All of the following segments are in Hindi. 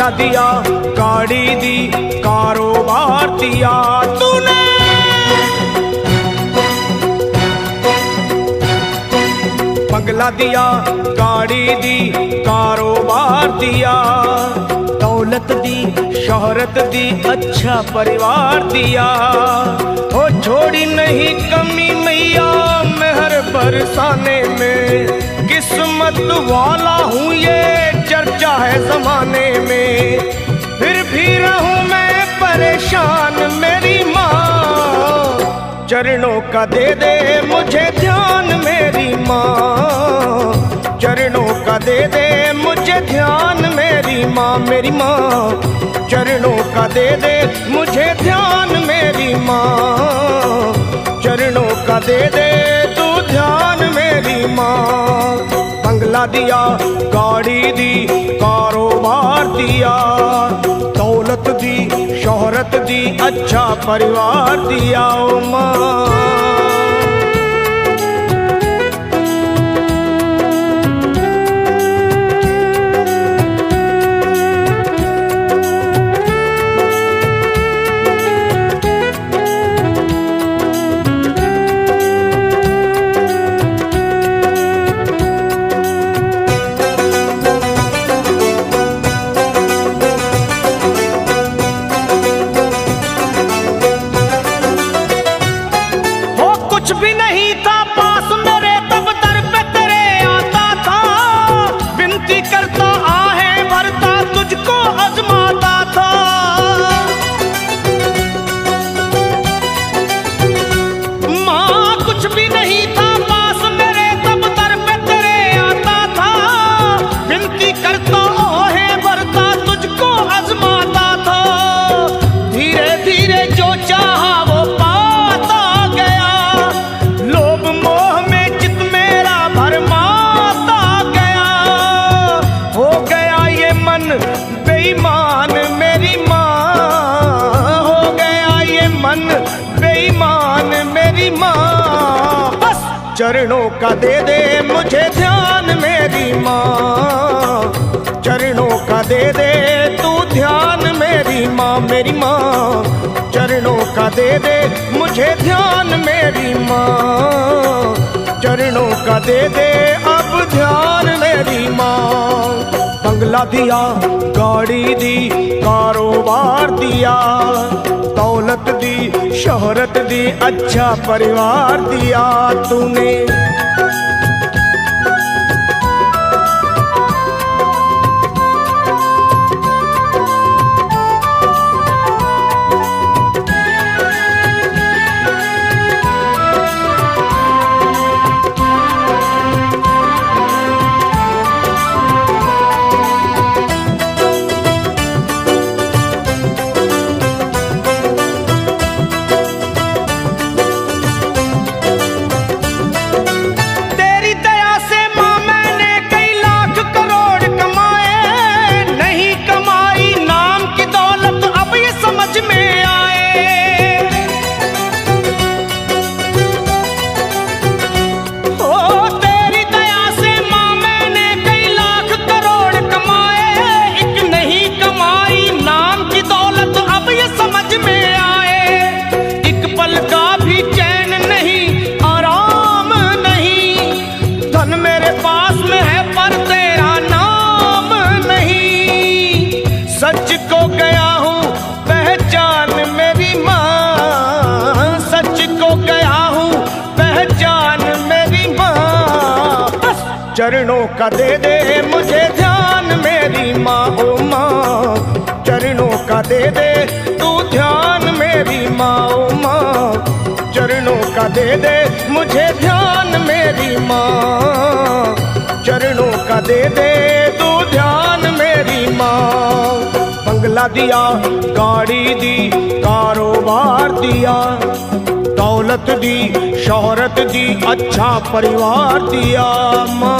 बंगला दिया, गाड़ी दी, कारोबार दिया तूने। बंगला दिया, गाड़ी दी, कारोबार दिया, दौलत दी, शोहरत दी, अच्छा परिवार दिया। ओ छोड़ी नहीं कमी मैया मेहर बरसाने में, किस्मत वाला हूँ ये चर्चा है जमाने में। फिर भी रहूं मैं परेशान मेरी माँ, चरणों का दे दे मुझे ध्यान मेरी माँ, चरणों का दे दे मुझे ध्यान मेरी माँ। मेरी माँ चरणों का दे दे मुझे ध्यान मेरी माँ, चरणों का दे दे तू ध्यान मेरी माँ। बंगला दिया, गाड़ी दी, कारोबार दिया, दौलत दी, शोहरत दी, अच्छा परिवार दिया ओ माँ। कुछ भी नहीं था पास मेरे तब दर पे तेरे आता था, विनती करता आहें भरता तुझको आजमाता था। माँ कुछ भी नहीं था पास मेरे तब दर पे तेरे आता था, विनती करता आहें भरता तुझको आजमाता था। धीरे धीरे जो चाहा वो बेईमान मेरी माँ, हो गया ये मन बेईमान मेरी माँ। बस चरणों का दे दे मुझे ध्यान मेरी माँ, चरणों का दे दे तू ध्यान मेरी माँ। मेरी माँ चरणों का दे दे मुझे ध्यान मेरी माँ, चरणों का दे दे अब ध्यान मेरी माँ। बंगला दिया, गाड़ी दी, कारोबार दिया, दौलत दी, शोहरत दी, अच्छा परिवार दिया तूने। सच को गया हूँ पहचान मेरी माँ, सच को गया हूँ पहचान मेरी माँ। बस चरणों का दे दे मुझे ध्यान मेरी माँ, ओ माँ चरणों का दे दे तू ध्यान मेरी माँ, ओ माँ चरणों का दे दे मुझे ध्यान मेरी माँ, चरणों का दे दे तू ध्यान मेरी माँ। बंगला दिया, गाड़ी दी, कारोबार दिया, दौलत दी, शोहरत दी, अच्छा परिवार दिया माँ।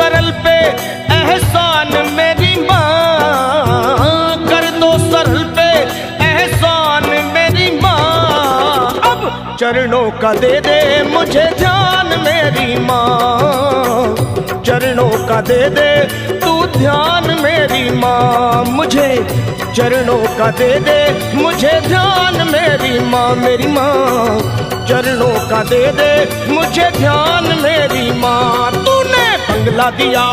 सरल पे एहसान मेरी माँ, कर दो सरल पे एहसान मेरी माँ। अब चरणों का दे दे मुझे ध्यान मेरी माँ, चरणों का दे दे तू ध्यान मेरी माँ। मुझे चरणों का दे दे मुझे ध्यान मेरी माँ, मेरी माँ। चरणों का दे दे मुझे ध्यान मेरी माँ। तूने बंगला दिया,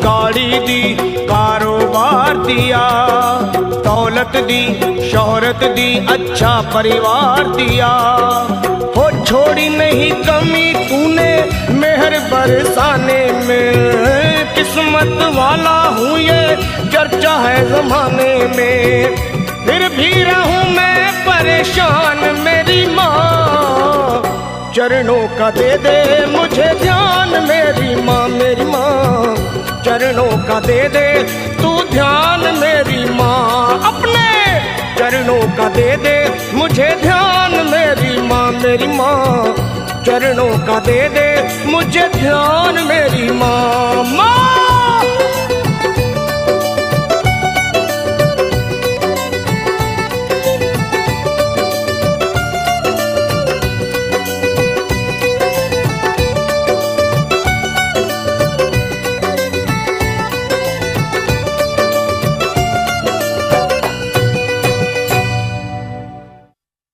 गाड़ी दी, कारोबार दिया, दौलत दी, शोहरत दी, अच्छा परिवार दिया। हो छोड़ी नहीं कमी तूने मेहर बरसाने में, किस्मत वाला हूँ ये चर्चा है जमाने में। फिर भी रहूं मैं परेशान मेरी माँ, चरणों का दे दे मुझे ध्यान मेरी माँ, मेरी माँ। चरणों का दे दे तू ध्यान मेरी माँ, अपने चरणों का दे दे मुझे ध्यान मेरी माँ, मेरी माँ। चरणों का दे दे मुझे ध्यान मेरी माँ, माँ।